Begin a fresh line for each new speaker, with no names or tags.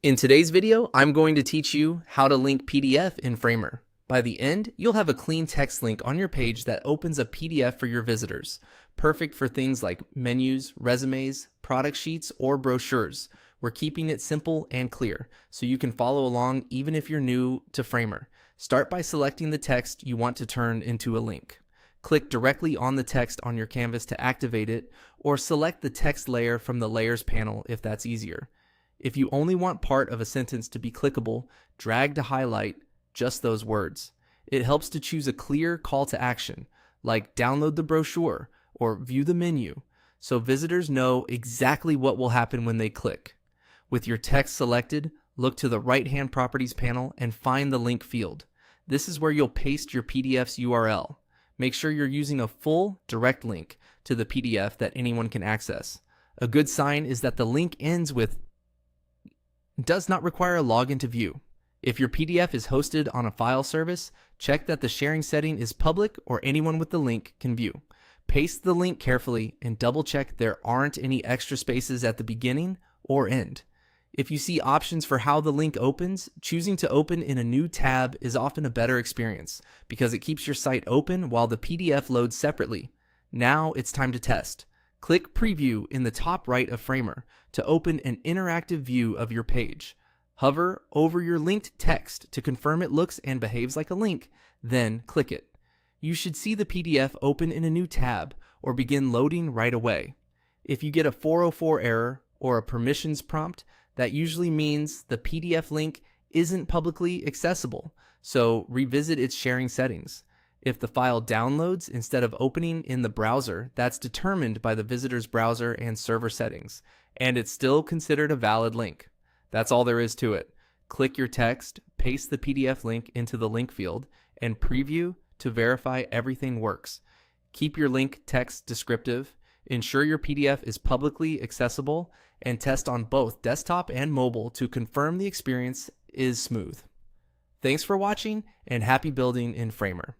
In today's video, I'm going to teach you how to link PDF in Framer. By the end, you'll have a clean text link on your page that opens a PDF for your visitors, perfect for things like menus, resumes, product sheets, or brochures. We're keeping it simple and clear, so you can follow along even if you're new to Framer. Start by selecting the text you want to turn into a link. Click directly on the text on your canvas to activate it, or select the text layer from the Layers panel if that's easier. If you only want part of a sentence to be clickable, drag to highlight just those words. It helps to choose a clear call to action, like download the brochure or view the menu, so visitors know exactly what will happen when they click. With your text selected, look to the right-hand properties panel and find the link field. This is where you'll paste your PDF's URL. Make sure you're using a full, direct link to the PDF that anyone can access. A good sign is that the link ends with does not require a login to view. If your PDF is hosted on a file service, check that the sharing setting is public or anyone with the link can view. Paste the link carefully and double check there aren't any extra spaces at the beginning or end. If you see options for how the link opens, choosing to open in a new tab is often a better experience because it keeps your site open while the PDF loads separately. Now it's time to test. Click Preview in the top right of Framer to open an interactive view of your page. Hover over your linked text to confirm it looks and behaves like a link, then click it. You should see the PDF open in a new tab or begin loading right away. If you get a 404 error or a permissions prompt, that usually means the PDF link isn't publicly accessible, so revisit its sharing settings. If the file downloads instead of opening in the browser, that's determined by the visitor's browser and server settings, and it's still considered a valid link. That's all there is to it. Click your text, paste the PDF link into the link field, and preview to verify everything works. Keep your link text descriptive, ensure your PDF is publicly accessible, and test on both desktop and mobile to confirm the experience is smooth. Thanks for watching, and happy building in Framer.